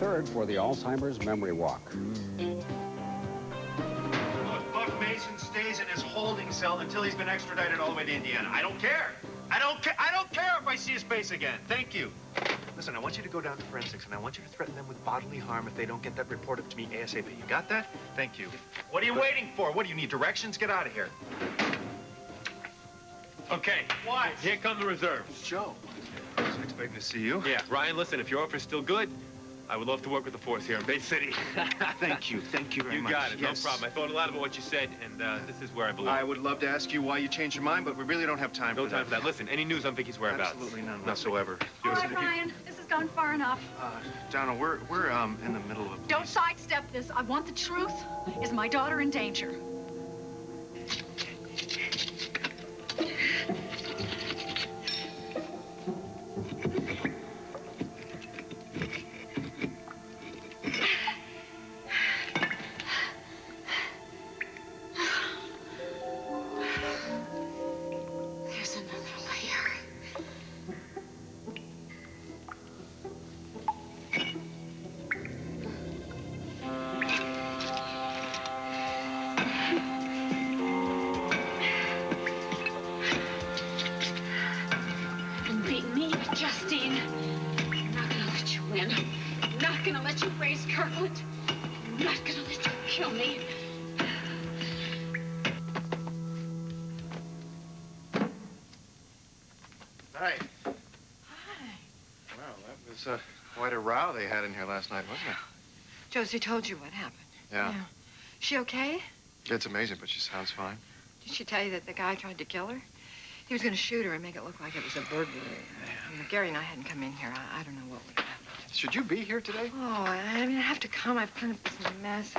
Third for the Alzheimer's Memory Walk. Look, Buck Mason stays in his holding cell until he's been extradited all the way to Indiana. I don't care. I don't care if I see his face again. Thank you. Listen, I want you to go down to forensics, and I want you to threaten them with bodily harm if they don't get that report up to me ASAP. You got that? Thank you. What are you waiting for? What do you need, directions? Get out of here. Okay. What? Here come the reserves. Joe. I was expecting to see you. Yeah, Ryan, listen, if your offer's still good, I would love to work with the force here in Bay City. Thank you very much. You got it, Yes. no problem. I thought a lot about what you said, and this is where I belong. I would love to ask you why you changed your mind, but we really don't have time No time for that. Listen, any news on Vicky's whereabouts? Absolutely none whatsoever. All right, Ryan, this has gone far enough. Donna, we're in the middle of... Don't sidestep this. I want the truth. Is my daughter in danger? There's another layer. Beat me, Justine. I'm not gonna let you win. I'm not gonna let you raise Kirkland. I'm not gonna let you kill me. Hi. Hi. Well, that was quite a row they had in here last night, wasn't it? Josie told you what happened. Yeah. She okay? It's amazing, but she sounds fine. Did she tell you that the guy tried to kill her? He was going to shoot her and make it look like it was a burglary. You know, Gary and I hadn't come in here. I don't know what would have happened. Should you be here today? Oh, I have to come. I've cleaned up this mess.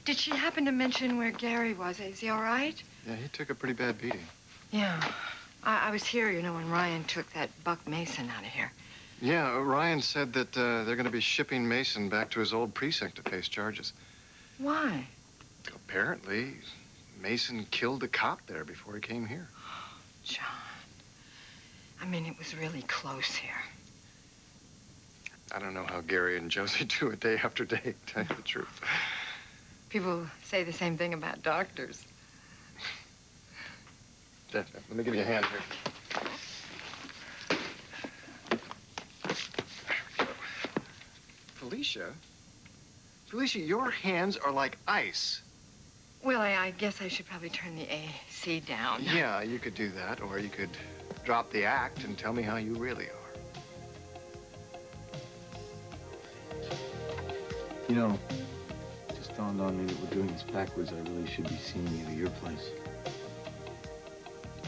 Did she happen to mention where Gary was? Is he all right? Yeah, he took a pretty bad beating. Yeah. I was here, you know, when Ryan took that Buck Mason out of here. Yeah, Ryan said that they're going to be shipping Mason back to his old precinct to face charges. Why? Apparently, Mason killed a cop there before he came here. John. I mean, it was really close here. I don't know how Gary and Josie do it day after day, to tell you the truth. People say the same thing about doctors. Let me give you a hand here. Felicia? Felicia, your hands are like ice. Well, I guess I should probably turn the AC down. Yeah, you could do that, or you could drop the act and tell me how you really are. You know, it just dawned on me that we're doing this backwards. I really should be seeing you at your place.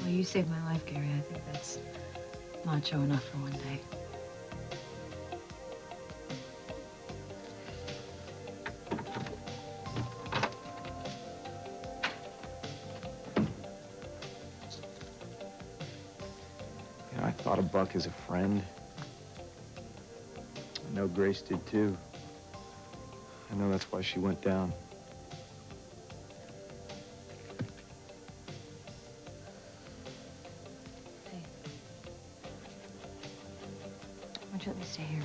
Well, you saved my life, Gary. I think that's macho enough for one day. You know, I thought of Buck as a friend. I know Grace did too. I know that's why she went down. Why don't you let me stay here?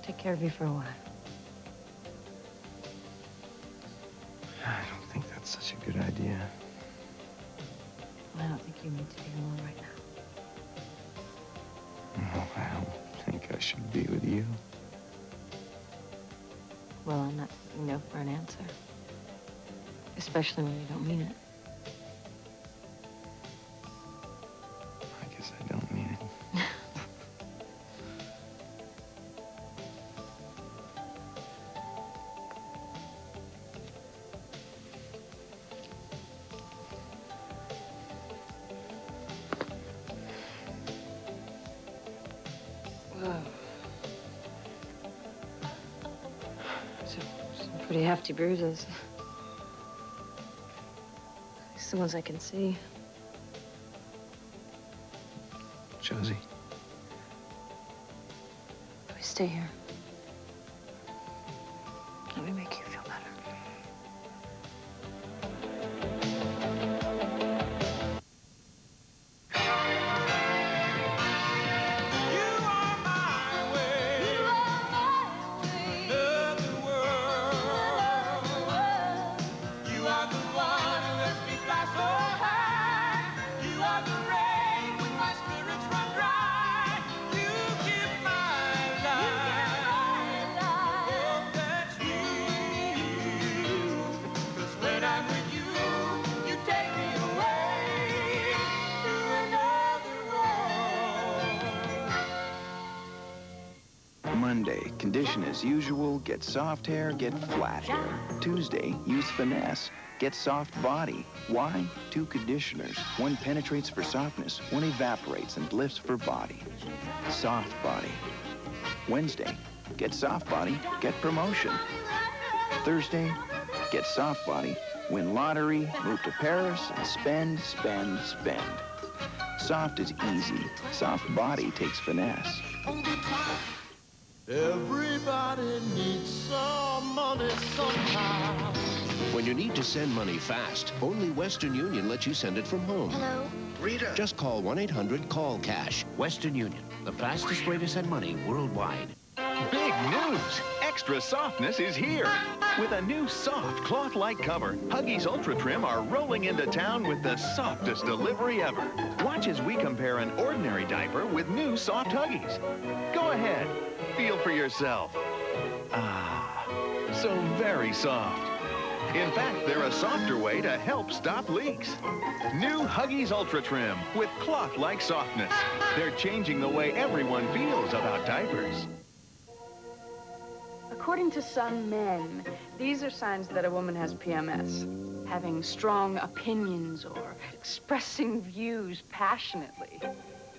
Take care of you for a while. I don't think that's such a good idea. I don't think you need to be alone right now. No, I don't think I should be with you. Well, I'm not no for an answer. Especially when you don't mean it. I guess I don't mean it. Some pretty hefty bruises. It's the ones I can see. Josie. We stay here. Let me make you feel better. Monday, condition as usual, get soft hair, get flat hair. Tuesday, use finesse, get soft body. Why? 2 conditioners. One penetrates for softness, one evaporates and lifts for body. Soft body. Wednesday, get soft body, get promotion. Thursday, get soft body, win lottery, move to Paris, and spend, spend, spend. Soft is easy. Soft body takes finesse. Everybody needs some money somehow. When you need to send money fast, only Western Union lets you send it from home. Hello? Rita. Just call 1-800-CALL-CASH. Western Union, the fastest way to send money worldwide. Big news! Extra softness is here. With a new soft cloth-like cover, Huggies Ultra Trim are rolling into town with the softest delivery ever. Watch as we compare an ordinary diaper with new soft Huggies. Go ahead, feel for yourself. Ah, so very soft. In fact, they're a softer way to help stop leaks. New Huggies Ultra Trim with cloth-like softness. They're changing the way everyone feels about diapers. According to some men, these are signs that a woman has PMS. Having strong opinions or expressing views passionately.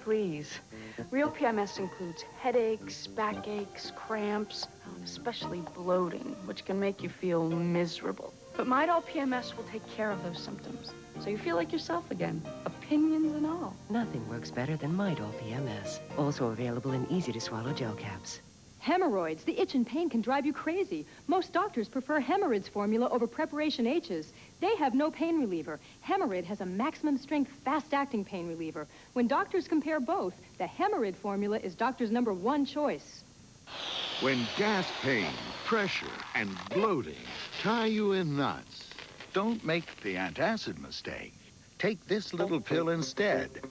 Please, real PMS includes headaches, backaches, cramps, especially bloating, which can make you feel miserable. But Midol PMS will take care of those symptoms, so you feel like yourself again, opinions and all. Nothing works better than Midol PMS. Also available in easy-to-swallow gel caps. Hemorrhoids. The itch and pain can drive you crazy. Most doctors prefer Hemorrhoids formula over Preparation H's. They have no pain reliever. Hemorrhoid has a maximum strength, fast-acting pain reliever. When doctors compare both, the Hemorrhoid formula is doctor's #1 choice. When gas pain, pressure, and bloating tie you in knots, don't make the antacid mistake. Take this little pill instead.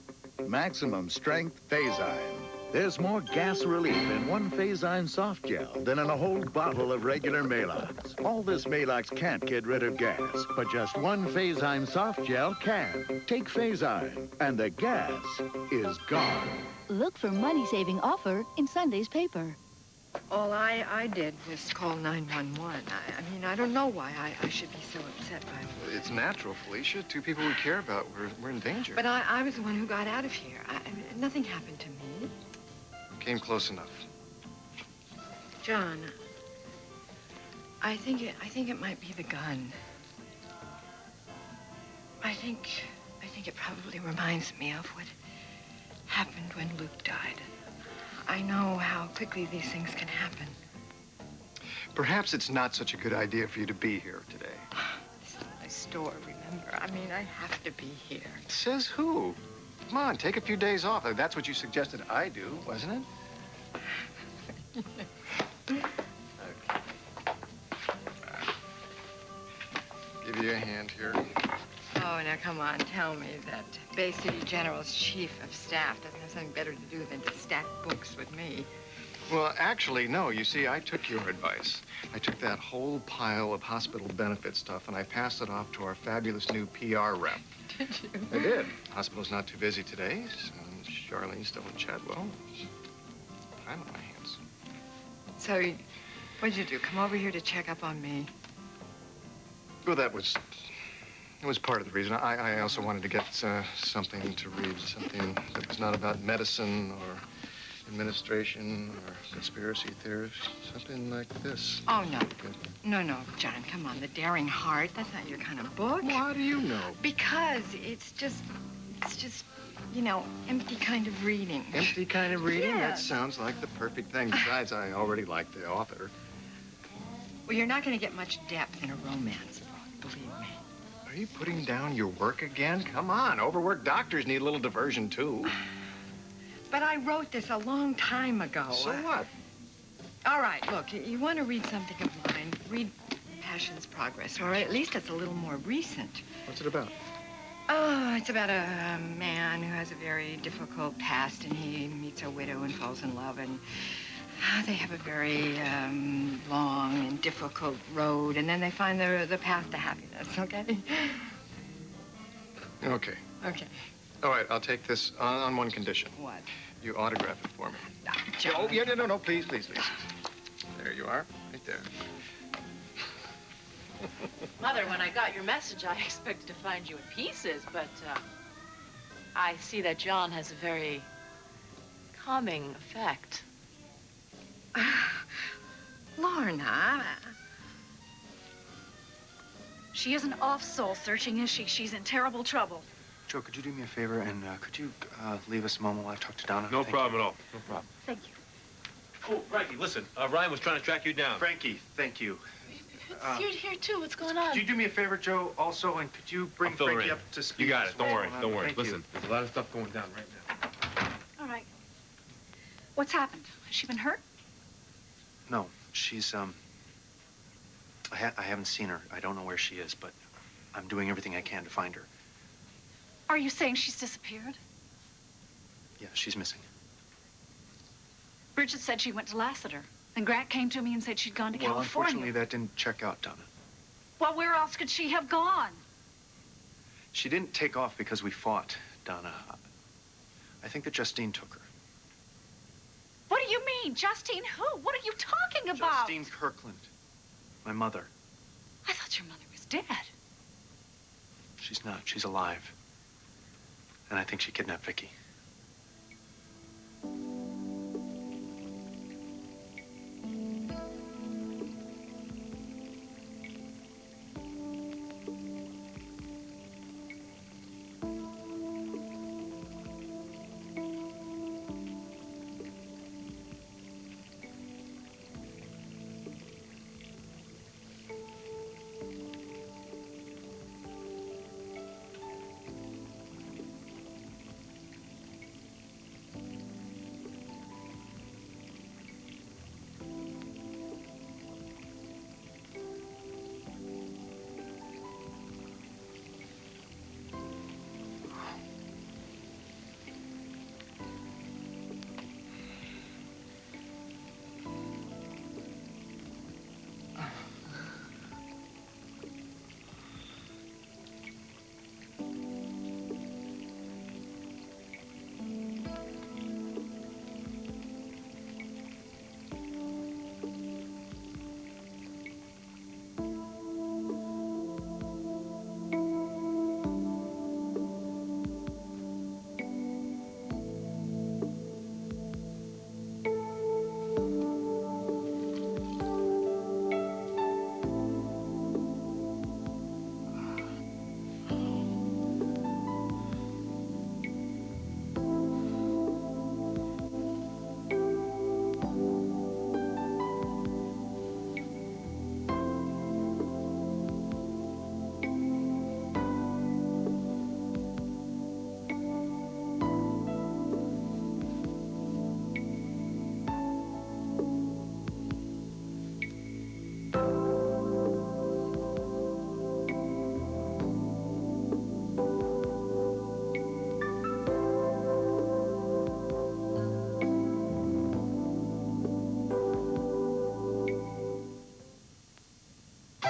Maximum strength Phazine. There's more gas relief in one Phazine soft gel than in a whole bottle of regular Maalox. All this Maalox can't get rid of gas, but just one Phazine soft gel can. Take Phazine, and the gas is gone. Look for money-saving offer in Sunday's paper. All I did was call 911. I mean, I don't know why I should be so upset by it. It's natural, Felicia. 2 people we care about, we're in danger. But I was the one who got out of here. Nothing happened to me. Came close enough. John, I think it might be the gun. I think it probably reminds me of what happened when Luke died. I know how quickly these things can happen. Perhaps it's not such a good idea for you to be here today. This is my store, remember? I mean, I have to be here. Says who? Come on, take a few days off. That's what you suggested I do, wasn't it? Okay. Give you a hand here. Oh, now come on, tell me that Bay City General's chief of staff doesn't have something better to do than to stack books with me. Well, actually, no. You see, I took your advice. I took that whole pile of hospital benefit stuff and I passed it off to our fabulous new PR rep. Did you? I did. Hospital's not too busy today. So Charlene's still in Chadwell. Time on my hands. So, what'd you do? Come over here to check up on me? Well, that was part of the reason. I also wanted to get something to read, something that was not about medicine or administration or conspiracy theories, something like this. Oh, no. No, John, come on. The Daring Heart, that's not your kind of book. Well, how do you know? Because it's just, you know, empty kind of reading. Empty kind of reading? Yeah. That sounds like the perfect thing. Besides, I already like the author. Well, you're not going to get much depth in a romance book, believe me. Are you putting down your work again? Come on, overworked doctors need a little diversion, too. But I wrote this a long time ago. So what? All right, look, you want to read something of mine, read Passion's Progress, or at least it's a little more recent. What's it about? Oh, it's about a man who has a very difficult past, and he meets a widow and falls in love, and they have a very long and difficult road, and then they find the path to happiness, okay? Okay. Okay. All right, I'll take this on one condition. What? you autograph it for me. John. Oh, yeah, no, please, please, please. There you are, right there. Mother, when I got your message, I expected to find you in pieces, but I see that John has a very calming effect. Lorna. She isn't off soul searching, is she? She's in terrible trouble. Joe, could you do me a favor and could you leave us a moment while I talk to Donna? No problem at all. No problem. Thank you. Oh, Frankie, listen. Ryan was trying to track you down. Frankie, thank you. You're here, too. What's going on? Could you do me a favor, Joe, also, and could you bring I'll fill her Frankie in. up to speed? You got it. Don't worry. Well, Don't worry. thank you. Listen, there's a lot of stuff going down right now. All right. What's happened? Has she been hurt? No, she's, I haven't seen her. I don't know where she is, but I'm doing everything I can to find her. Are you saying she's disappeared? Yeah, she's missing. Bridget said she went to Lassiter. Then Grant came to me and said she'd gone to Well, California. unfortunately, that didn't check out, Donna. Well, where else could she have gone? She didn't take off because we fought, Donna. I think that Justine took her. What do you mean? Justine who? What are you talking about? Justine Kirkland. My mother. I thought your mother was dead. She's not. She's alive. And I think she kidnapped Vicky.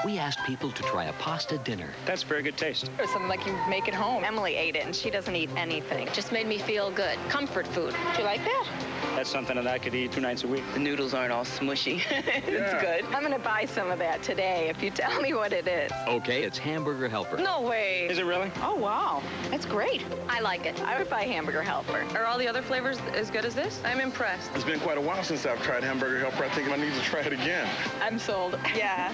We asked people to try a pasta dinner. That's very good taste. Or something like you make at home. Emily ate it, and she doesn't eat anything. It just made me feel good. Comfort food. Do you like that? That's something that I could eat 2 nights a week. The noodles aren't all smushy. It's good. I'm going to buy some of that today if you tell me what it is. Okay, it's Hamburger Helper. No way. Is it really? Oh, wow. That's great. I like it. I would buy Hamburger Helper. Are all the other flavors as good as this? I'm impressed. It's been quite a while since I've tried Hamburger Helper. I think I need to try it again. I'm sold. Yeah.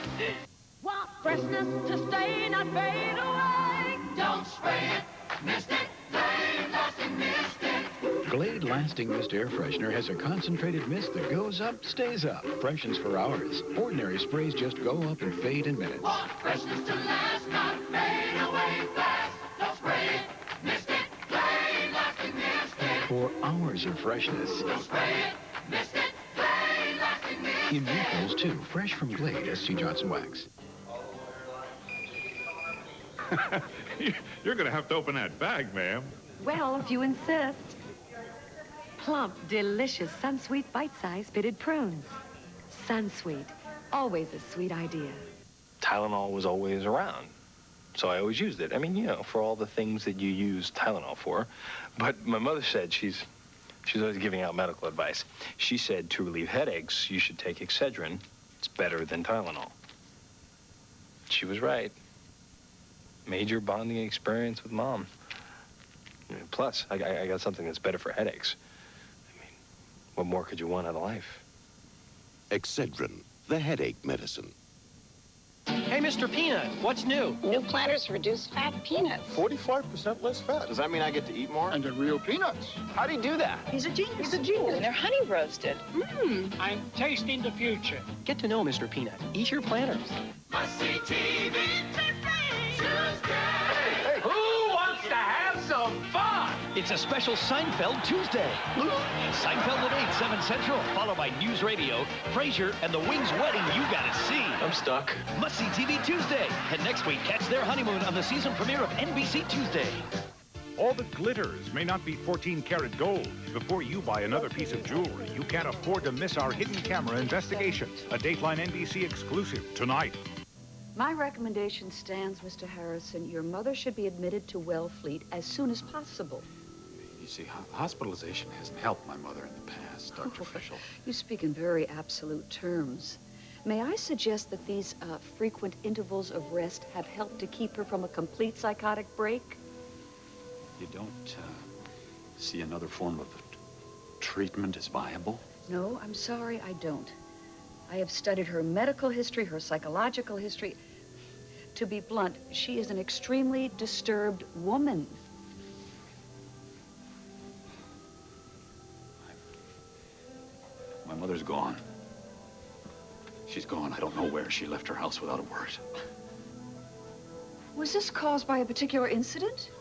Want freshness to stay, not fade away. Don't spray it, mist it, Glade Lasting Mist it. Glade Lasting Mist Air Freshener has a concentrated mist that goes up, stays up, freshens for hours. Ordinary sprays just go up and fade in minutes. Want freshness to last, not fade away fast. Don't spray it, mist it, Glade Lasting Mist it. For hours of freshness. Don't spray it, mist it, Glade Lasting Mist In refills, too, fresh from Glade SC Johnson Wax. You're going to have to open that bag, ma'am. Well, if you insist. Plump, delicious Sunsweet bite-sized pitted prunes. Sunsweet, always a sweet idea. Tylenol was always around, so I always used it. I mean, you know, for all the things that you use Tylenol for. But my mother said she's She's always giving out medical advice. She said to relieve headaches, you should take Excedrin. It's better than Tylenol. She was right. Major bonding experience with Mom. Plus, I got something that's better for headaches. I mean, what more could you want out of life? Excedrin, the headache medicine. Hey, Mr. Peanut, what's new? New Planters reduced fat peanuts. 45% less fat. Does that mean I get to eat more? And they're real peanuts. How do you do that? He's a genius. He's a genius. And they're honey roasted. I'm tasting the future. Get to know Mr. Peanut. Eat your planters. Must-see TV Tuesday. Hey, who wants to have some fun? It's a special Seinfeld Tuesday. Seinfeld at 8, 7 Central, followed by News Radio, Frasier, and the Wings wedding you gotta see. I'm stuck. Must-see TV Tuesday. And next week, catch their honeymoon on the season premiere of NBC Tuesday. All that glitters may not be 14-karat gold. Before you buy another piece of jewelry, you can't afford to miss our hidden camera investigations. A Dateline NBC exclusive tonight. My recommendation stands, Mr. Harrison. Your mother should be admitted to Wellfleet as soon as possible. You see, hospitalization hasn't helped my mother in the past, Dr. Fischel. You speak in very absolute terms. May I suggest that these frequent intervals of rest have helped to keep her from a complete psychotic break? You don't see another form of treatment as viable? No, I'm sorry, I don't. I have studied her medical history, her psychological history. To be blunt, she is an extremely disturbed woman. My mother's gone. She's gone. I don't know where. She left her house without a word. Was this caused by a particular incident?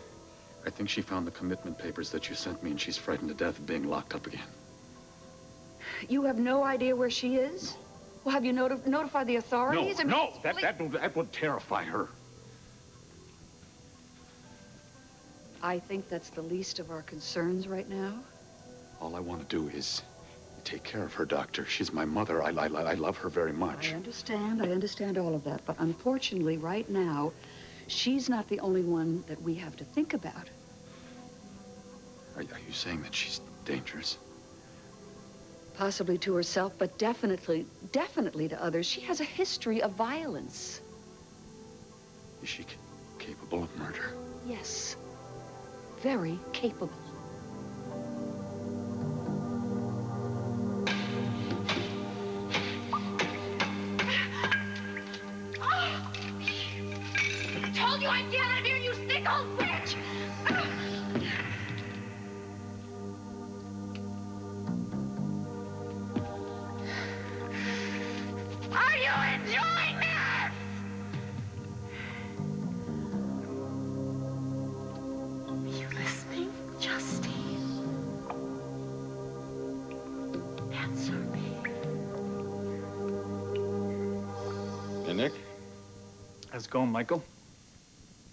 I think she found the commitment papers that you sent me, and she's frightened to death of being locked up again. You have no idea where she is? Well, have you notified the authorities? No, that would terrify her. I think that's the least of our concerns right now. All I want to do is take care of her, Doctor. She's my mother. I love her very much. I understand all of that. But unfortunately, right now, she's not the only one that we have to think about. Are you saying that she's dangerous? Possibly to herself, but definitely to others. She has a history of violence. Is she capable of murder? Yes. Very capable. Told you I'd get out of here, you sick old witch! Are you enjoying this? Are you listening, Justine? Answer me. Hey, Nick. How's it going, Michael?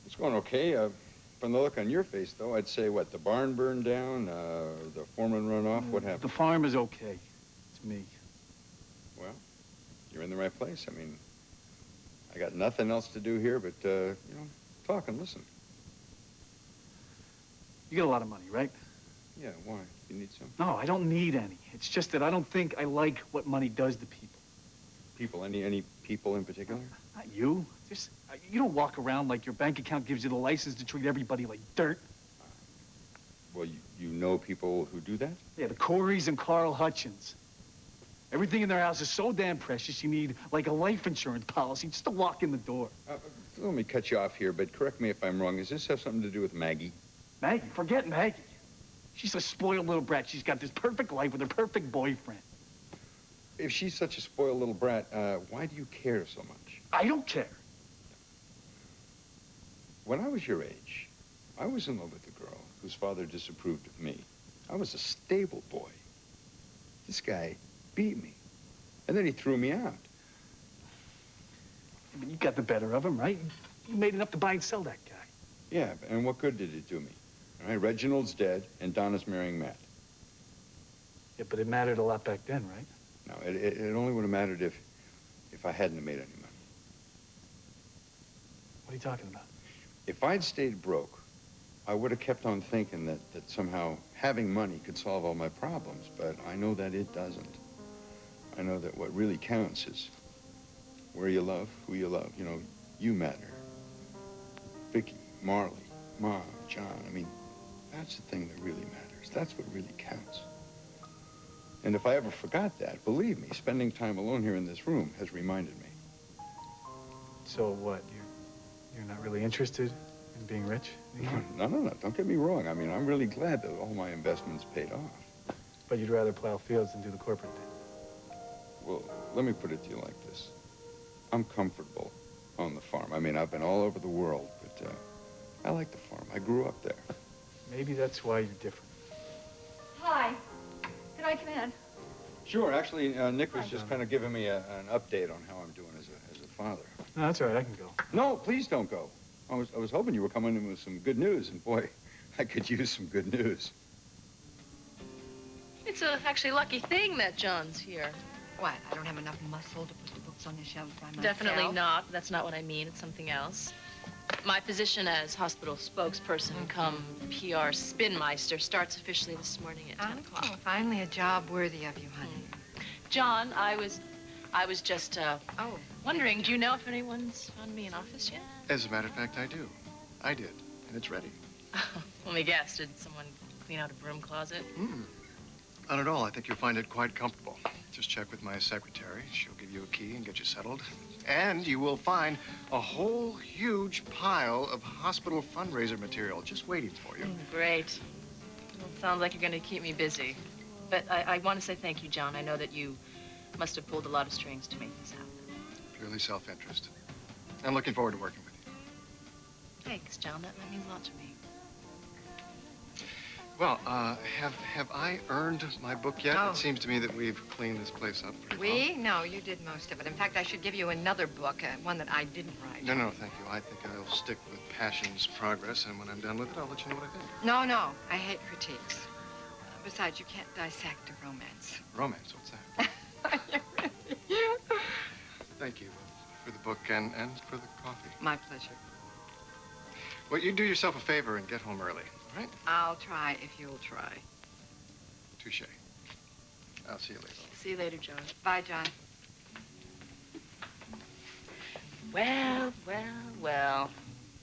It's going okay. From the look on your face, though, I'd say, what, the barn burned down, the foreman run off? What happened? The farm is okay. It's me. Well, you're in the right place. I mean, I got nothing else to do here but, talk and listen. You get a lot of money, right? Yeah, why? You need some? No, I don't need any. It's just that I don't think I like what money does to people. People? Any people in particular? Not you. Just, you don't walk around like your bank account gives you the license to treat everybody like dirt. Well, you know people who do that? Yeah, the Coreys and Carl Hutchins. Everything in their house is so damn precious, you need, like, a life insurance policy just to walk in the door. Let me cut you off here, but correct me if I'm wrong. Does this have something to do with Maggie? Maggie? Forget Maggie. She's a spoiled little brat. She's got this perfect life with her perfect boyfriend. If she's such a spoiled little brat, why do you care so much? I don't care. When I was your age, I was in love with a girl whose father disapproved of me. I was a stable boy. This guy beat me, and then he threw me out. But you got the better of him, right? You made enough to buy and sell that guy. Yeah, and what good did it do me? All right, Reginald's dead, and Donna's marrying Matt. Yeah, but it mattered a lot back then, right? No, it only would have mattered if I hadn't have made any money. What are you talking about? If I'd stayed broke, I would have kept on thinking that somehow having money could solve all my problems, but I know that it doesn't. I know that what really counts is where you love, who you love. You know, you matter. Vicky, Marley, Mom, John. I mean, that's the thing that really matters. That's what really counts. And if I ever forgot that, believe me, spending time alone here in this room has reminded me. So what? You're not really interested in being rich? No. Don't get me wrong. I mean, I'm really glad that all my investments paid off. But you'd rather plow fields than do the corporate thing? Well, let me put it to you like this. I'm comfortable on the farm. I mean, I've been all over the world, but I like the farm. I grew up there. Maybe that's why you're different. Hi. Can I come in? Sure. Actually, Nick was just kind of giving me an update on how I'm doing as a father. No, that's all right. I can go. No, please don't go. I was hoping you were coming in with some good news, and boy, I could use some good news. It's actually a lucky thing that John's here. What? I don't have enough muscle to put the books on the shelves by myself? Definitely not. That's not what I mean. It's something else. My position as hospital spokesperson come PR spinmeister starts officially this morning at 10 o'clock. Oh, finally a job worthy of you, honey. John, I was just wondering, do you know if anyone's found me an office yet? As a matter of fact, I do. I did, and it's ready. Let me guess, did someone clean out a broom closet? Not at all. I think you'll find it quite comfortable. Just check with my secretary. She'll give you a key and get you settled. And you will find a whole huge pile of hospital fundraiser material just waiting for you. Great. Well, it sounds like you're going to keep me busy. But I want to say thank you, John. I know that you must have pulled a lot of strings to make this happen. Purely self-interest. I'm looking forward to working with you. Thanks, John. That means a lot to me. Well, have I earned my book yet? No. It seems to me that we've cleaned this place up pretty well. We? No, you did most of it. In fact, I should give you another book, one that I didn't write. No, thank you. I think I'll stick with Passion's Progress, and when I'm done with it, I'll let you know what I think. No, I hate critiques. Besides, you can't dissect a romance. Romance? What's that? Thank you for the book and for the coffee. My pleasure. Well, you do yourself a favor and get home early, all right? I'll try if you'll try. Touche. I'll see you later. See you later, John. Bye, John. Well.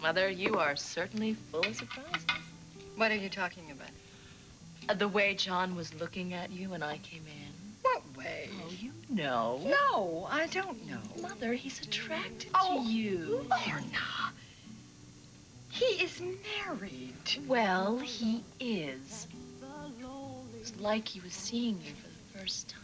Mother, you are certainly full of surprises. What are you talking about? The way John was looking at you when I came in. What way? Oh, you know. No, I don't know. Mother, he's attracted to you. Lorna. He is married. Well, he is. It's like he was seeing you for the first time.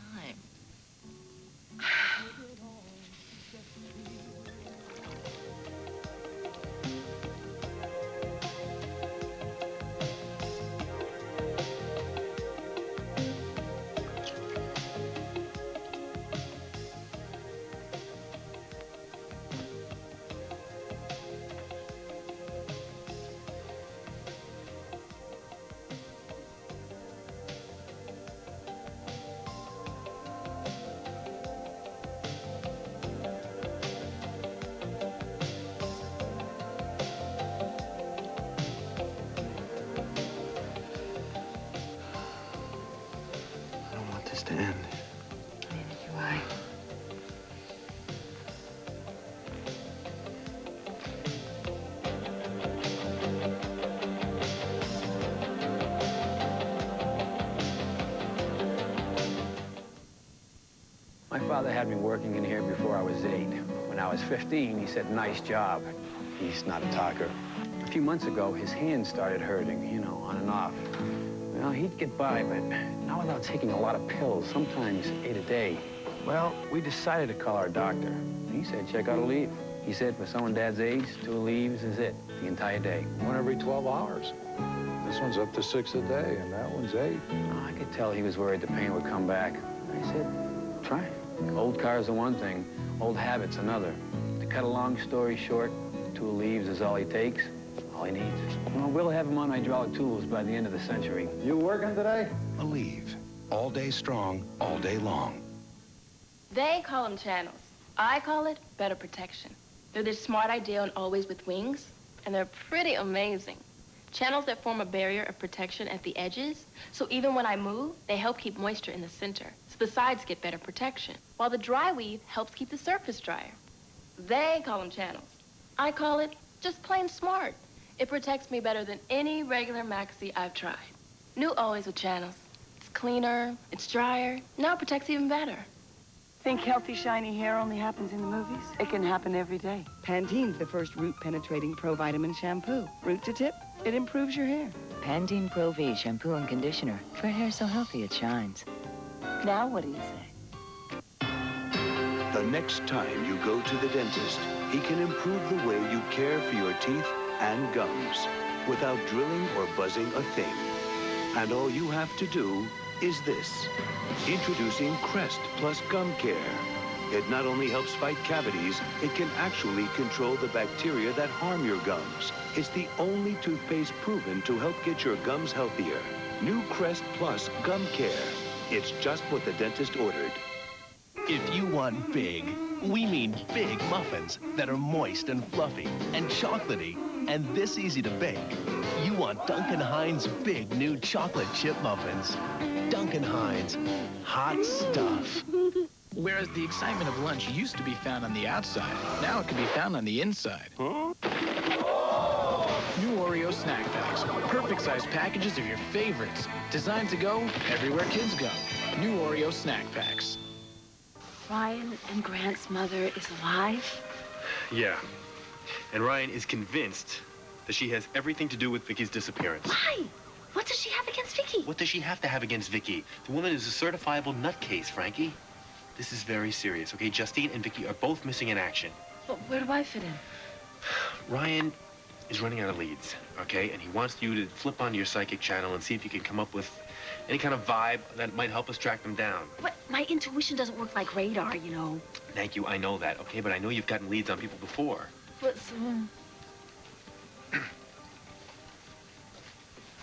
To end. Neither do I. My father had me working in here before I was 8. When I was 15, he said, nice job. He's not a talker. A few months ago, his hand started hurting, you know, on and off. Well, he'd get by, but not without taking a lot of pills, sometimes 8 a day. Well, we decided to call our doctor. He said, check out a leave. He said, for someone Dad's age, 2 leaves is it, the entire day. One every 12 hours. This one's up to 6 a day, and that one's 8. I could tell he was worried the pain would come back. I said, try it. Old cars are one thing, old habits another. To cut a long story short, 2 leaves is all he takes, all he needs. Well, we'll have him on hydraulic tools by the end of the century. You working today? Aleve. All day strong, all day long. They call them channels. I call it better protection. They're this smart idea and always with wings, and they're pretty amazing. Channels that form a barrier of protection at the edges, so even when I move, they help keep moisture in the center, so the sides get better protection, while the dry weave helps keep the surface drier. They call them channels. I call it just plain smart. It protects me better than any regular maxi I've tried. New Always with channels. It's cleaner, it's drier, now it protects even better. Think healthy, shiny hair only happens in the movies? It can happen every day. Pantene's the first root-penetrating pro-vitamin shampoo. Root to tip, it improves your hair. Pantene Pro V shampoo and conditioner for hair so healthy it shines. Now what do you say? The next time you go to the dentist, he can improve the way you care for your teeth and gums without drilling or buzzing a thing. And all you have to do is this. Introducing Crest Plus Gum Care. It not only helps fight cavities, it can actually control the bacteria that harm your gums. It's the only toothpaste proven to help get your gums healthier. New Crest Plus Gum Care. It's just what the dentist ordered. If you want big, we mean big muffins that are moist and fluffy and chocolatey and this easy to bake. You want Duncan Hines' big new chocolate chip muffins. Duncan Hines, hot stuff. Whereas the excitement of lunch used to be found on the outside, now it can be found on the inside. Huh? New Oreo snack packs. Perfect size packages of your favorites. Designed to go everywhere kids go. New Oreo snack packs. Ryan and Grant's mother is alive? Yeah. And Ryan is convinced that she has everything to do with Vicky's disappearance. Why? What does she have against Vicky? What does she have to have against Vicky? The woman is a certifiable nutcase, Frankie. This is very serious, okay? Justine and Vicky are both missing in action. But where do I fit in? Ryan is running out of leads, okay? And he wants you to flip onto your psychic channel and see if you can come up with any kind of vibe that might help us track them down. But my intuition doesn't work like radar, you know. Thank you, I know that, okay? But I know you've gotten leads on people before. But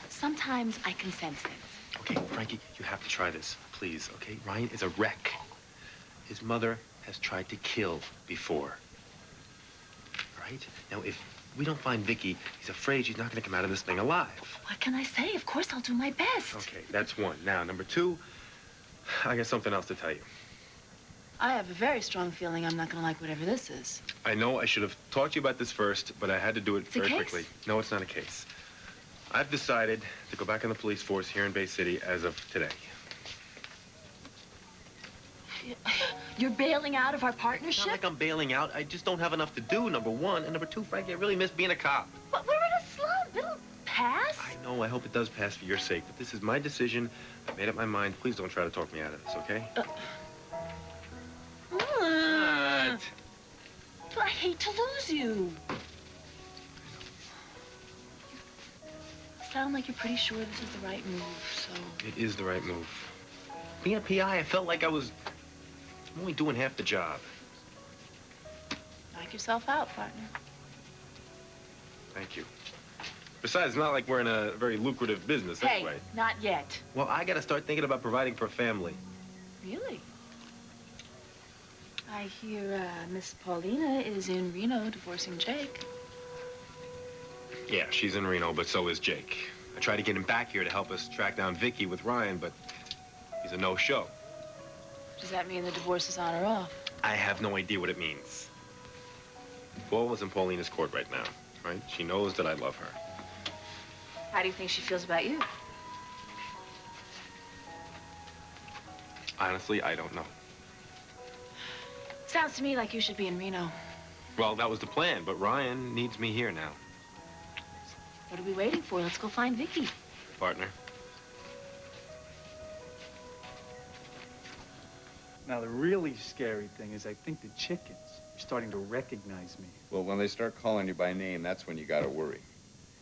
sometimes I can sense things. Okay, Frankie, you have to try this, please, okay? Ryan is a wreck. His mother has tried to kill before. All right? Now, if we don't find Vicky, he's afraid she's not going to come out of this thing alive. What can I say? Of course I'll do my best. Okay, that's one. Now, number two, I got something else to tell you. I have a very strong feeling I'm not going to like whatever this is. I know I should have talked to you about this first, but I had to do it It's a very case? quickly. No, it's not a case. I've decided to go back in the police force here in Bay City as of today. You're bailing out of our It's partnership? not like I'm bailing out. I just don't have enough to do, number one. And number two, Frankie, I really miss being a cop. But we're in a slump. It'll pass. I know, I hope it does pass for your sake, but this is my decision. I made up my mind. Please don't try to talk me out of this, okay? What? But I hate to lose you. You sound like you're pretty sure this is the right move, so... It is the right move. Being a PI, I felt like I'm only doing half the job. Knock yourself out, partner. Thank you. Besides, it's not like we're in a very lucrative business Hey, anyway. not yet. Well, I gotta start thinking about providing for a family. Really? I hear Miss Paulina is in Reno divorcing Jake. Yeah, she's in Reno, but so is Jake. I tried to get him back here to help us track down Vicky with Ryan, but he's a no-show. Does that mean the divorce is on or off? I have no idea what it means. Paul is in Paulina's court right now, right? She knows that I love her. How do you think she feels about you? Honestly, I don't know. Sounds to me like you should be in Reno. Well, that was the plan, but Ryan needs me here now. What are we waiting for? Let's go find Vicky. Partner. Now, the really scary thing is I think the chickens are starting to recognize me. Well, when they start calling you by name, that's when you gotta worry.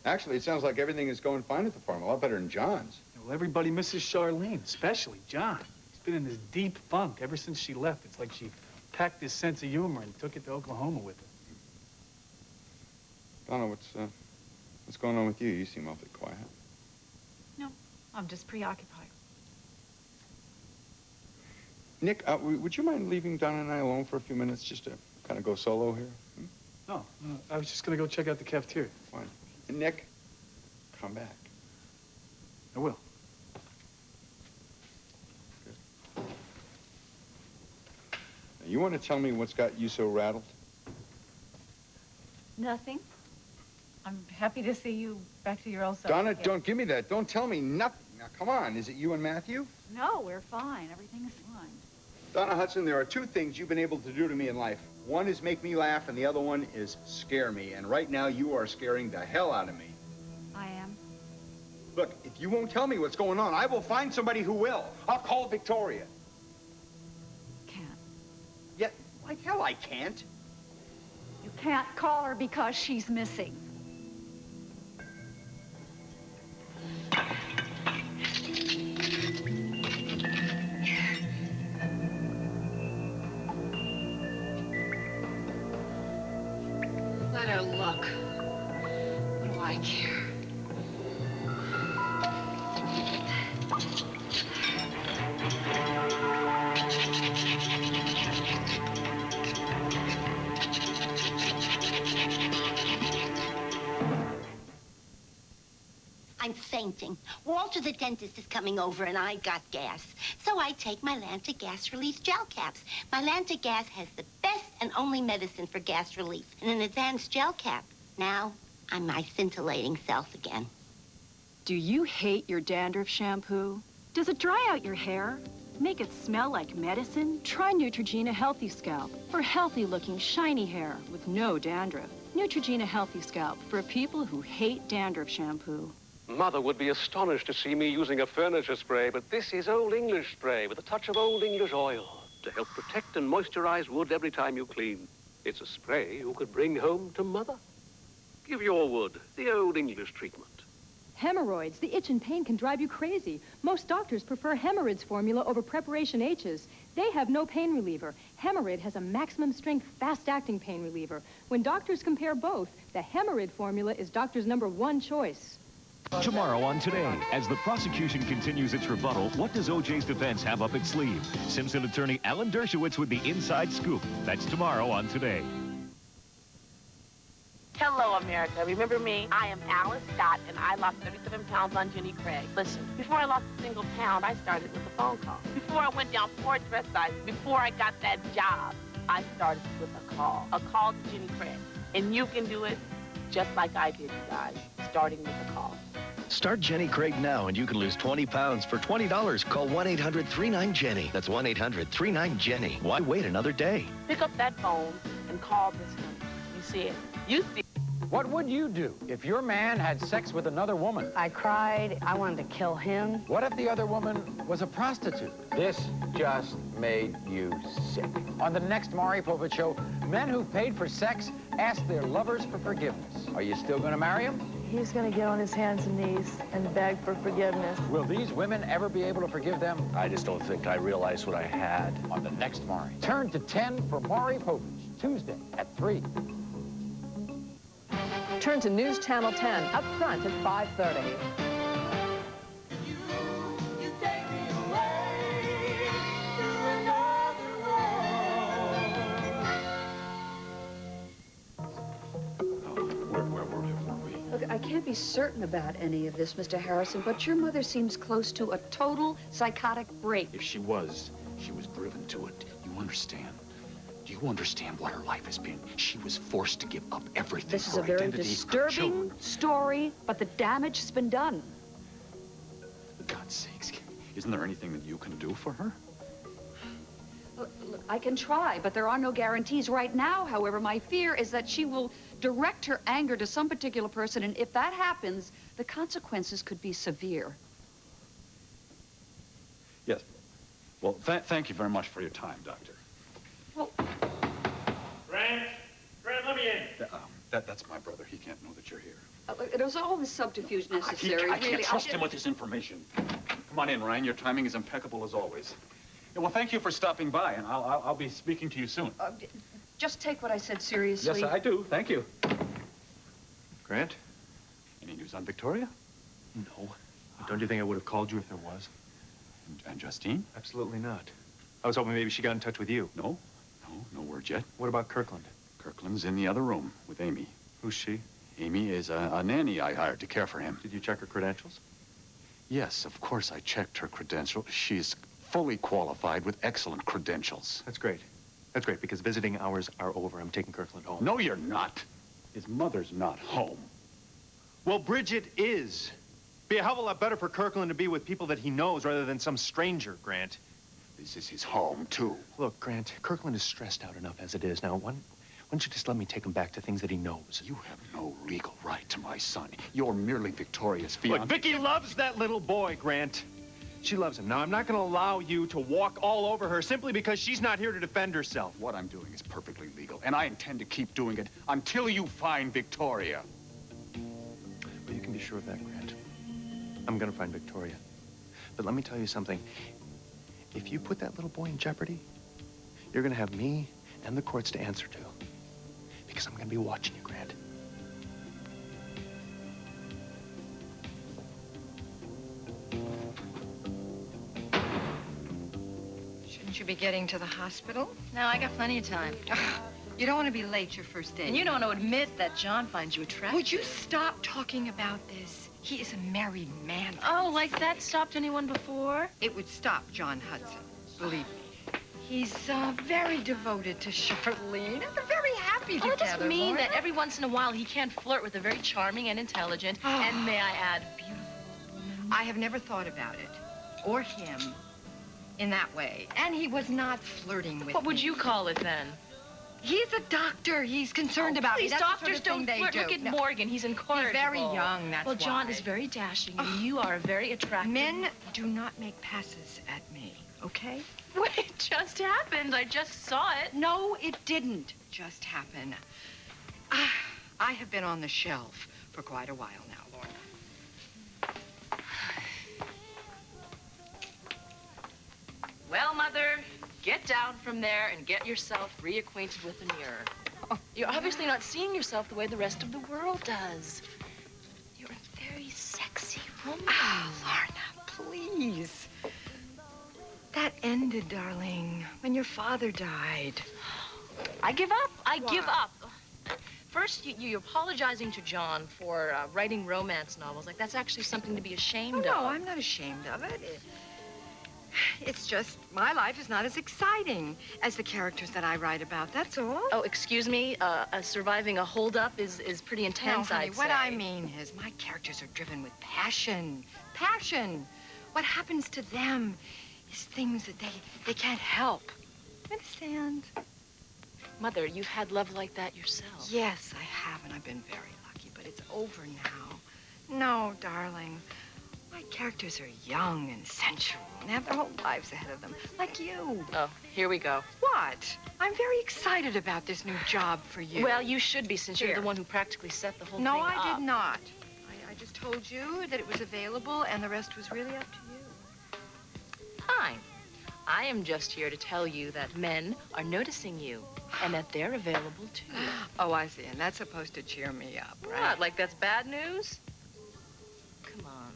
Actually, it sounds like everything is going fine at the farm, a lot better than John's. Well, everybody misses Charlene, especially John. He's been in this deep funk ever since she left. It's like she packed his sense of humor and took it to Oklahoma with her. Donna, what's going on with you? You seem awfully quiet. No, I'm just preoccupied. Nick, would you mind leaving Donna and I alone for a few minutes just to kind of go solo here? No, I was just gonna go check out the cafeteria. Fine. And Nick, come back. I will. Now, you want to tell me what's got you so rattled? Nothing. I'm happy to see you back to your old self. Donna, again. don't give me that. Don't tell me nothing. Now, come on. Is it you and Matthew? No, we're fine. Everything is fine. Donna Hudson, there are two things you've been able to do to me in life. One is make me laugh, and the other one is scare me. And right now, you are scaring the hell out of me. I am. Look, if you won't tell me what's going on, I will find somebody who will. I'll call Victoria. Can't. Yeah, like hell I can't. You can't call her because she's missing. Let her look. What do I care? I'm fainting. Walter the dentist is coming over and I got gas. So I take my Lanta gas relief gel caps. My Lanta gas has the best and only medicine for gas relief, and an advanced gel cap. Now, I'm my scintillating self again. Do you hate your dandruff shampoo? Does it dry out your hair? Make it smell like medicine? Try Neutrogena Healthy Scalp for healthy-looking, shiny hair with no dandruff. Neutrogena Healthy Scalp for people who hate dandruff shampoo. Mother would be astonished to see me using a furniture spray, but this is Old English spray with a touch of Old English oil to help protect and moisturize wood every time you clean. It's a spray you could bring home to Mother. Give your wood the Old English treatment. Hemorrhoids, the itch and pain can drive you crazy. Most doctors prefer Hemorrhoids formula over Preparation H's. They have no pain reliever. Hemorrhoid has a maximum strength, fast-acting pain reliever. When doctors compare both, the Hemorrhoid formula is doctor's #1 choice. Tomorrow on Today, as the prosecution continues its rebuttal, what does O.J.'s defense have up its sleeve? Simpson attorney Alan Dershowitz with the inside scoop. That's tomorrow on Today. Hello, America. Remember me? I am Alice Scott, and I lost 37 pounds on Jenny Craig. Listen, before I lost a single pound, I started with a phone call. Before I went down 4 dress sizes, before I got that job, I started with a call to Jenny Craig. And you can do it just like I did, you guys, starting with a call. Start Jenny Craig now, and you can lose 20 pounds for $20. Call 1-800-39-JENNY. That's 1-800-39-JENNY. Why wait another day? Pick up that phone and call this number. You see it? You see it. What would you do if your man had sex with another woman? I cried. I wanted to kill him. What if the other woman was a prostitute? This just made you sick. On the next Maury Povich Show, men who paid for sex ask their lovers for forgiveness. Are you still going to marry him? He's going to get on his hands and knees and beg for forgiveness. Will these women ever be able to forgive them? I just don't think I realized what I had. On the next Maury. Turn to 10 for Maury Povich, Tuesday at 3. Turn to News Channel 10, up front at 5:30. Look, I can't be certain about any of this, Mr. Harrison, but your mother seems close to a total psychotic break. If she was driven to it. You understand? Do you understand what her life has been? She was forced to give up everything. This is her a very identity, her disturbing children. story, but the damage has been done. For God's sakes, isn't there anything that you can do for her? Look, I can try, but there are no guarantees right now. However, my fear is that she will direct her anger to some particular person, and if that happens, the consequences could be severe. Yes. Well, thank you very much for your time, Doctor. Grant, let me in. That's my brother. He can't know that you're here. There's all this subterfuge necessary. I can't really. trust him with this information. Come on in, Ryan. Your timing is impeccable as always. Yeah, well, thank you for stopping by, and I'll be speaking to you soon. Just take what I said seriously. Yes, I do. Thank you. Grant, any news on Victoria? No. Don't you think I would have called you if there was? And Justine? Absolutely not. I was hoping maybe she got in touch with you. No word yet. What about Kirkland? Kirkland's in the other room with Amy. Who's she? Amy is a nanny I hired to care for him. Did you check her credentials? Yes, of course I checked her credentials. She's fully qualified with excellent credentials. That's great. That's great, because visiting hours are over. I'm taking Kirkland home. No, you're not. His mother's not home. Well, Bridget is. Be a hell of a lot better for Kirkland to be with people that he knows rather than some stranger, Grant. This is his home, too. Look, Grant, Kirkland is stressed out enough as it is. Now, why don't you just let me take him back to things that he knows? You have no legal right to my son. You're merely Victoria's fiancé. Look, Vicky loves that little boy, Grant. She loves him. Now, I'm not going to allow you to walk all over her simply because she's not here to defend herself. What I'm doing is perfectly legal, and I intend to keep doing it until you find Victoria. Well, you can be sure of that, Grant. I'm going to find Victoria. But let me tell you something. If you put that little boy in jeopardy, you're going to have me and the courts to answer to. Because I'm going to be watching you, Grant. Shouldn't you be getting to the hospital? No, I got plenty of time. You don't want to be late your first date. And you don't want to admit that John finds you attractive. Would you stop talking about this? He is a married man. Oh, like that stopped anyone before? It would stop John Hudson, believe me. He's very devoted to Charlene, and they're very happy Well, together. it doesn't mean Lorna. that every once in a while he can't flirt with a very charming and intelligent, and may I add, beautiful woman. I have never thought about it, or him, in that way. And he was not flirting with What would me. you call it then? He's a doctor. He's concerned about me. These That's the doctors sort of thing don't flirt. they do. Look at No. Morgan. He's incorrigible. He's very young, that's Well, John why. is very dashing, and you are very attractive. Men do not make passes at me, okay? Well, it just happened. I just saw it. No, it didn't just happen. I have been on the shelf for quite a while now, Lorna. Well, Mother, get down from there and get yourself reacquainted with the mirror. You're obviously not seeing yourself the way the rest of the world does. You're a very sexy woman. Lorna, please. That ended, darling, when your father died. I give up. I give up. First, you're apologizing to John for writing romance novels. Like, that's actually something to be ashamed of. No, I'm not ashamed of it. It's just my life is not as exciting as the characters that I write about, that's all. Oh, excuse me? Surviving a holdup is pretty intense, No, honey, I'd what say. I mean is my characters are driven with passion. Passion. What happens to them is things that they can't help. Understand? Mother, you've had love like that yourself. Yes, I have, and I've been very lucky, but it's over now. No, darling. My characters are young and sensual and have their whole lives ahead of them, like you. Oh, here we go. What? I'm very excited about this new job for you. Well, you should be, since you're Here. the one who practically set the whole No, thing I up. did not. I just told you that it was available, and the rest was really up to you. Fine. I am just here to tell you that men are noticing you, and that they're available too. Oh, I see, and that's supposed to cheer me up, right? What, like that's bad news? Come on.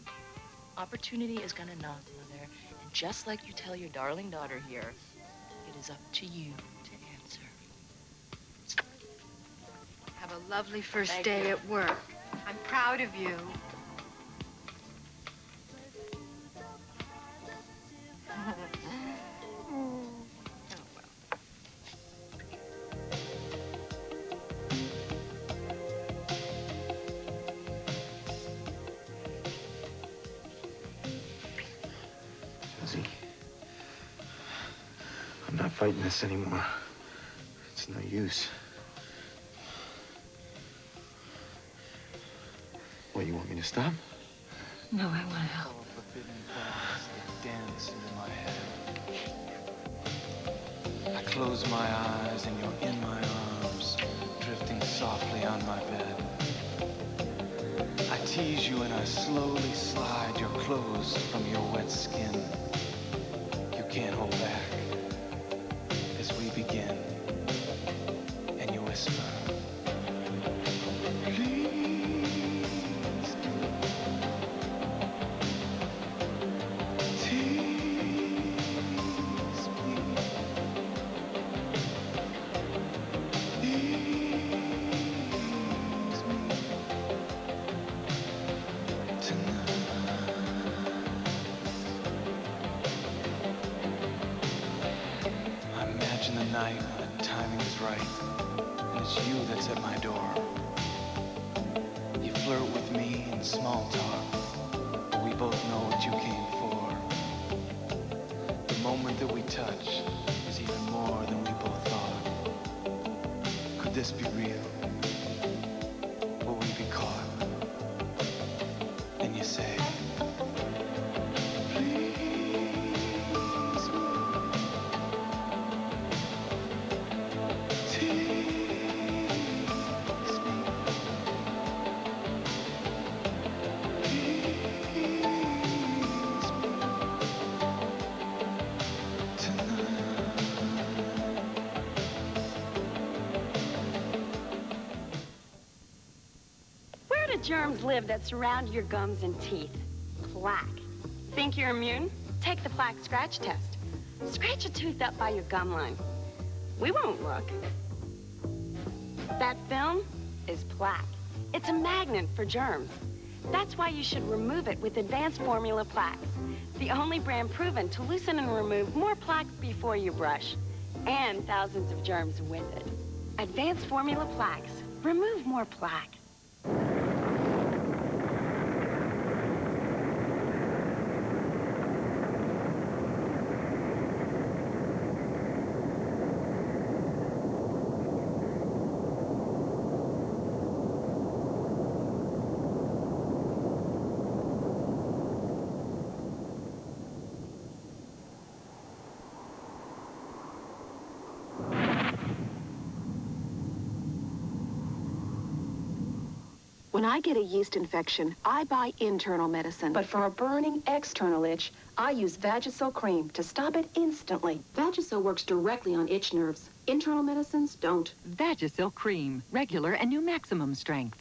Opportunity is gonna knock, Mother, and just like you tell your darling daughter here, it is up to you to answer. Have a lovely first Thank day you. at work. I'm proud of you. Lizzie, I'm not fighting this anymore. It's no use. What, you want me to stop? No, I want to help. Forbidden thoughts that dance into my head. I close my eyes and you're in my arms, drifting softly on my bed. I tease you and I slowly slide your clothes from your wet skin. You can't hold back as we begin, and you whisper, night when the timing is right, and it's you that's at my door. You flirt with me in small talk, but we both know what you came for. The moment that we touch is even more than we both thought. Could this be real? Will we be caught? And you say, germs live that surround your gums and teeth. Plaque. Think you're immune? Take the plaque scratch test. Scratch a tooth up by your gum line. We won't look. That film is plaque. It's a magnet for germs. That's why you should remove it with Advanced Formula Plaques, the only brand proven to loosen and remove more plaque before you brush, and thousands of germs with it. Advanced Formula Plaques. Remove more plaque. When I get a yeast infection, I buy internal medicine. But for a burning external itch, I use Vagisil cream to stop it instantly. Vagisil works directly on itch nerves. Internal medicines don't. Vagisil cream, regular and new maximum strength.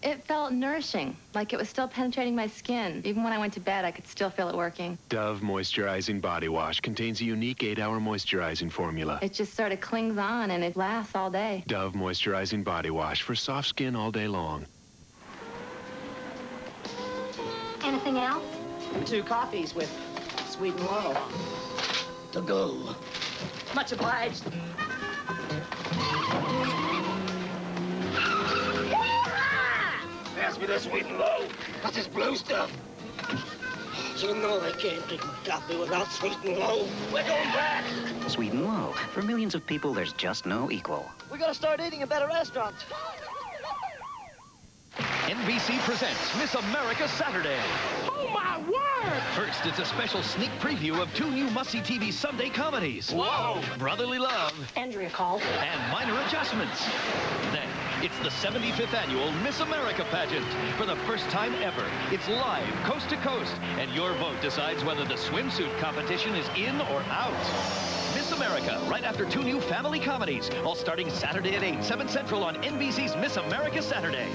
It felt nourishing, like it was still penetrating my skin. Even when I went to bed, I could still feel it working. Dove Moisturizing Body Wash contains a unique 8-hour moisturizing formula. It just sort of clings on and it lasts all day. Dove Moisturizing Body Wash for soft skin all day long. Anything else? 2 coffees with sweet and low. To go. Much obliged. Pass me the sweet and low. What's this blue stuff? You know I can't drink my coffee without sweet and low. We're going back. Sweet and low. For millions of people, there's just no equal. We're gonna start eating in better restaurants. NBC presents Miss America Saturday. Oh, my word! First, it's a special sneak preview of 2 new must-see TV Sunday comedies. Whoa! Brotherly Love. Andrea called. And Minor Adjustments. Then, it's the 75th annual Miss America pageant. For the first time ever, it's live, coast to coast, and your vote decides whether the swimsuit competition is in or out. Miss America, right after 2 new family comedies, all starting Saturday at 8, 7 Central on NBC's Miss America Saturday.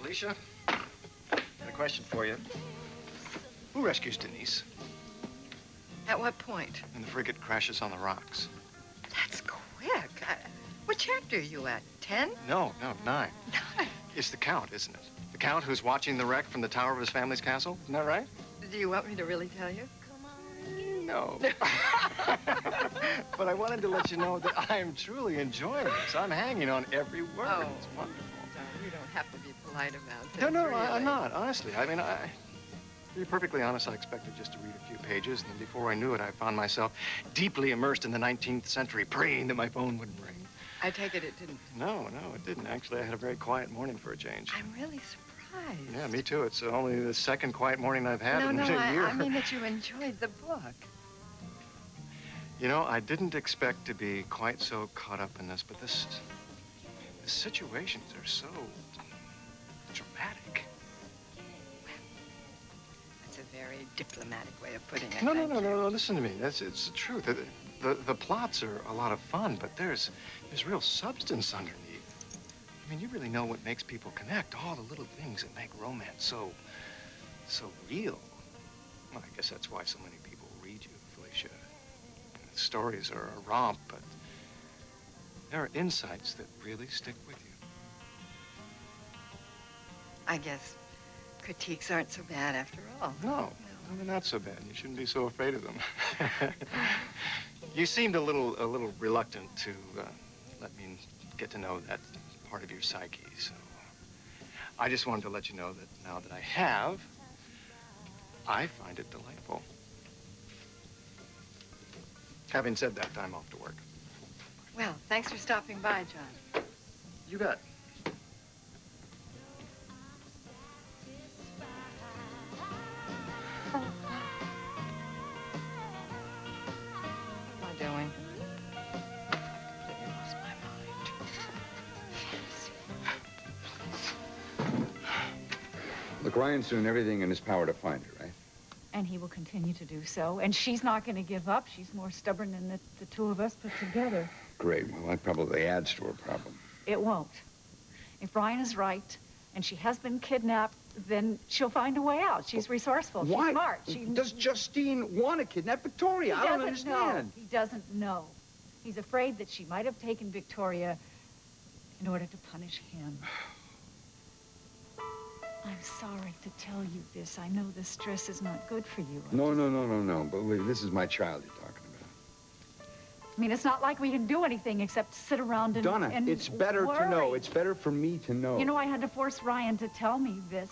Alicia, got a question for you. Who rescues Denise? At what point? When the frigate crashes on the rocks. That's quick. What chapter are you at? 10? No, 9. It's the Count, isn't it? The Count who's watching the wreck from the tower of his family's castle? Isn't that right? Do you want me to really tell you? know. But I wanted to let you know that I am truly enjoying this. I'm hanging on every word. Oh. It's wonderful. You don't have to be polite about it. No, really. I'm not, honestly. I mean, to be perfectly honest, I expected just to read a few pages, and then before I knew it, I found myself deeply immersed in the 19th century, praying that my phone wouldn't ring. I take it didn't. No, it didn't. Actually, I had a very quiet morning for a change. I'm really surprised. Yeah, me too. It's only the second quiet morning I've had in a year. I mean that you enjoyed the book. You know, I didn't expect to be quite so caught up in this, but the situations are so dramatic. That's a very diplomatic way of putting it. No, listen to me. It's the truth. The plots are a lot of fun, but there's real substance underneath. I mean, you really know what makes people connect, all the little things that make romance so real. Well, I guess that's why so many people read you, Felicia. The stories are a romp, but there are insights that really stick with you. I guess critiques aren't so bad after all. No, they're not so bad. You shouldn't be so afraid of them. You seemed a little reluctant to let me get to know that part of your psyche, so I just wanted to let you know that now that I have, I find it delightful. Having said that, I'm off to work. Well, thanks for stopping by, John. You bet. What am I doing? Completely lost my mind. Look, Ryan's doing everything in his power to find her, right? And he will continue to do so. And she's not going to give up. She's more stubborn than the two of us put together. Great. Well, that probably adds to her problem. It won't. If Ryan is right and she has been kidnapped, then she'll find a way out. She's resourceful. Why? She's smart. She... Does Justine want to kidnap Victoria? I don't understand. He doesn't know. He's afraid that she might have taken Victoria in order to punish him. I'm sorry to tell you this. I know the stress is not good for you. No. But this is my child you're talking about. I mean, it's not like we can do anything except sit around and Donna, and it's better worry. to know. It's better for me to know. You know, I had to force Ryan to tell me this.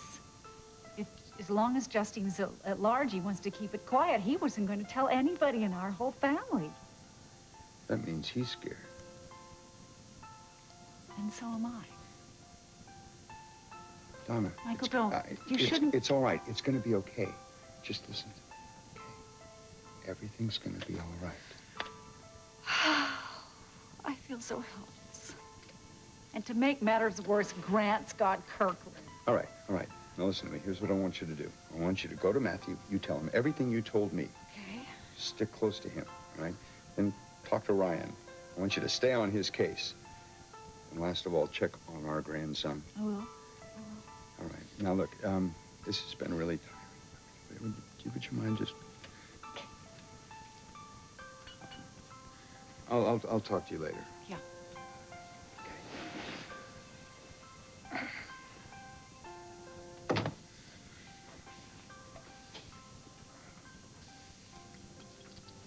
As long as Justine's at large, he wants to keep it quiet. He wasn't going to tell anybody in our whole family. That means he's scared. And so am I. Donna, Michael, don't. You shouldn't. It's all right. It's going to be okay. Just listen to me, okay? Everything's going to be all right. I feel so helpless. And to make matters worse, Grant's got Kirkland. All right. Now listen to me. Here's what I want you to do. I want you to go to Matthew. You tell him everything you told me. Okay. Stick close to him, all right? Then talk to Ryan. I want you to stay on his case. And last of all, check on our grandson. I will. All right. Now, look, this has been really tiring. Would you mind just... I'll talk to you later. Yeah.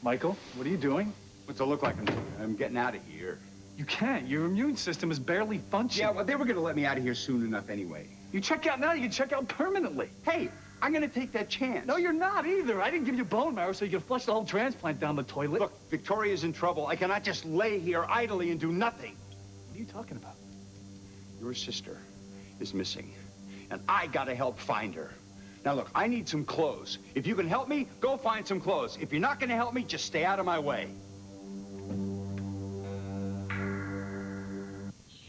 Michael, what are you doing? What's it look like I'm doing? I'm getting out of here. You can't. Your immune system is barely functioning. Yeah, well, they were going to let me out of here soon enough anyway. You check out now, you can check out permanently. Hey, I'm going to take that chance. No, you're not either. I didn't give you bone marrow so you can flush the whole transplant down the toilet. Look, Victoria's in trouble. I cannot just lay here idly and do nothing. What are you talking about? Your sister is missing, and I got to help find her. Now, look, I need some clothes. If you can help me, go find some clothes. If you're not going to help me, just stay out of my way.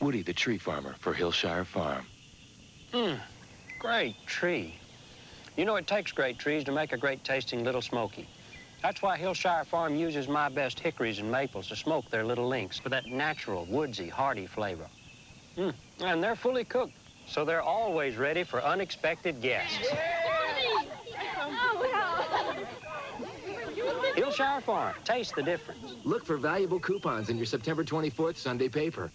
Woody, the tree farmer for Hillshire Farm. Great tree. You know, it takes great trees to make a great tasting Little Smoky. That's why Hillshire Farm uses my best hickories and maples to smoke their little links for that natural, woodsy, hearty flavor. And they're fully cooked, so they're always ready for unexpected guests. Hillshire Farm, taste the difference. Look for valuable coupons in your September 24th Sunday paper.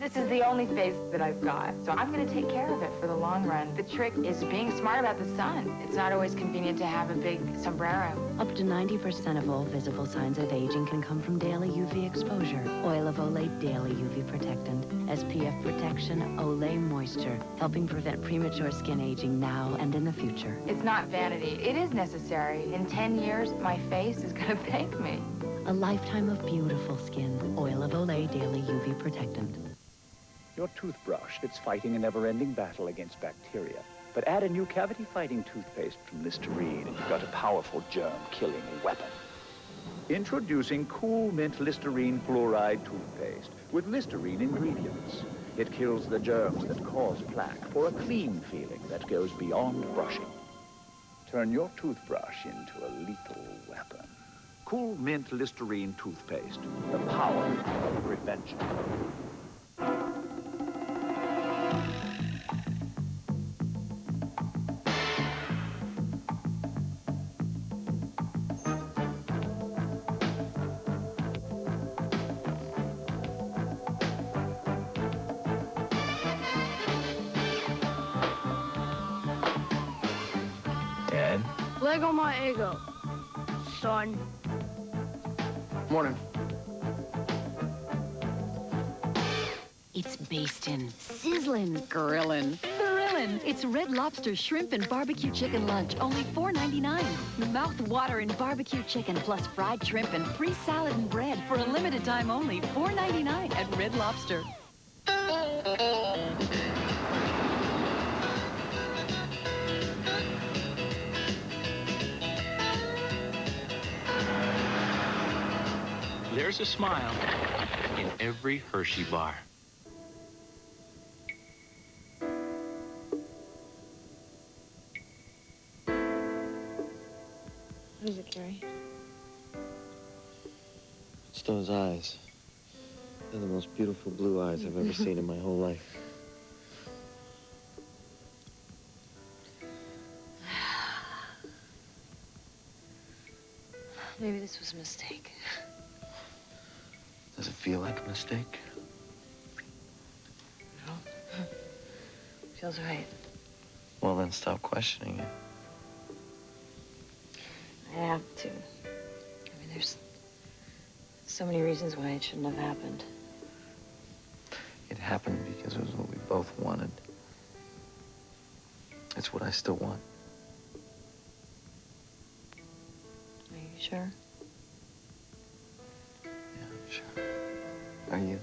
This is the only face that I've got, so I'm going to take care of it for the long run. The trick is being smart about the sun. It's not always convenient to have a big sombrero. Up to 90% of all visible signs of aging can come from daily UV exposure. Oil of Olay Daily UV Protectant. SPF protection, Olay moisture, helping prevent premature skin aging now and in the future. It's not vanity. It is necessary. In 10 years, my face is going to thank me. A lifetime of beautiful skin. Oil of Olay Daily UV Protectant. Your toothbrush, it's fighting a never-ending battle against bacteria. But add a new cavity-fighting toothpaste from Listerine, and you've got a powerful germ-killing weapon. Introducing Cool Mint Listerine Fluoride Toothpaste with Listerine ingredients. It kills the germs that cause plaque for a clean feeling that goes beyond brushing. Turn your toothbrush into a lethal weapon. Cool Mint Listerine Toothpaste, the power of prevention. Dad? Lego my ego, son. Morning. It's basting, sizzling, grillin', thrillin'. It's Red Lobster shrimp and barbecue chicken lunch, only $4.99. Mouth-watering barbecue chicken plus fried shrimp and free salad and bread for a limited time only, $4.99 at Red Lobster. There's a smile in every Hershey bar. What is it, Carrie? It's those eyes. They're the most beautiful blue eyes I've ever seen in my whole life. Maybe this was a mistake. Does it feel like a mistake? No. Feels right. Well, then stop questioning it. I have to. I mean, there's so many reasons why it shouldn't have happened. It happened because it was what we both wanted. It's what I still want. Are you sure? Yeah, I'm sure. Are you?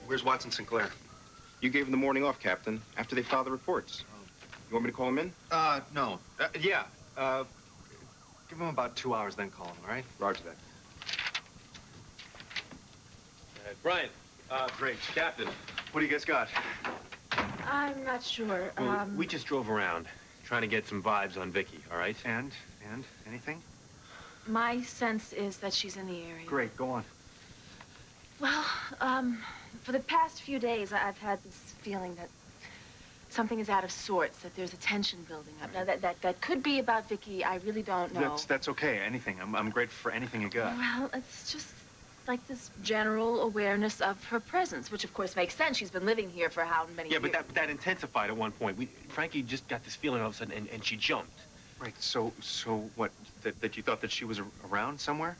Where's Watson Sinclair? You gave him the morning off, Captain, after they filed the reports. You want me to call him in? No. Yeah. Give him about 2 hours, then call him, all right? Roger that. Brian. Great. Captain. What do you guys got? I'm not sure. Well, we just drove around, trying to get some vibes on Vicky, all right? And? Anything? My sense is that she's in the area. Great. Go on. Well, for the past few days, I've had this feeling that something is out of sorts, that there's a tension building up. Now, that could be about Vicky. I really don't know. That's okay. Anything. I'm grateful for anything you got. Well, it's just like this general awareness of her presence, which of course makes sense. She's been living here for how many years? Yeah, but that intensified at one point. Frankie just got this feeling all of a sudden, and she jumped. Right. So what? That you thought that she was around somewhere?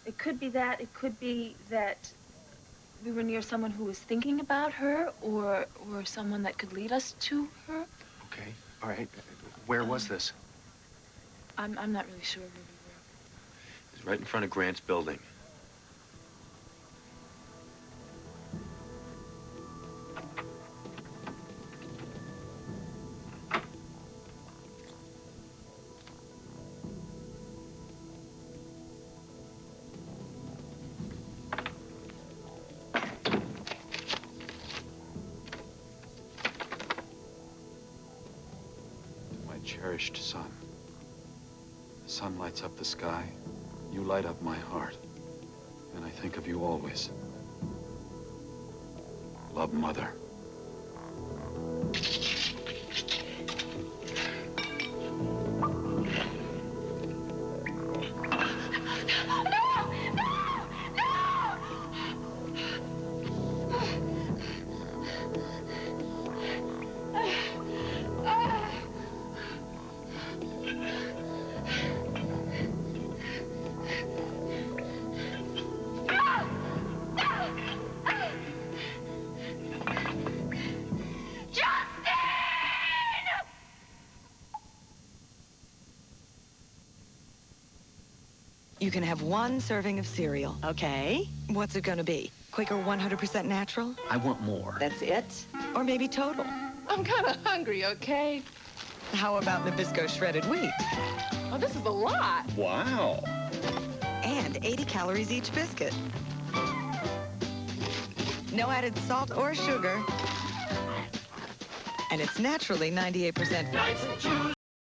It could be that. It could be that we were near someone who was thinking about her, or someone that could lead us to her. Okay. All right. Where was this? I'm not really sure where we were. It was right in front of Grant's building. Cherished son. The sun lights up the sky. You light up my heart. And I think of you always. Love, Mother. You can have one serving of cereal. Okay. What's it gonna be? Quaker 100% natural? I want more. That's it? Or maybe total? I'm kind of hungry, okay? How about Nabisco shredded wheat? Oh, this is a lot. Wow. And 80 calories each biscuit. No added salt or sugar. And it's naturally 98% fat.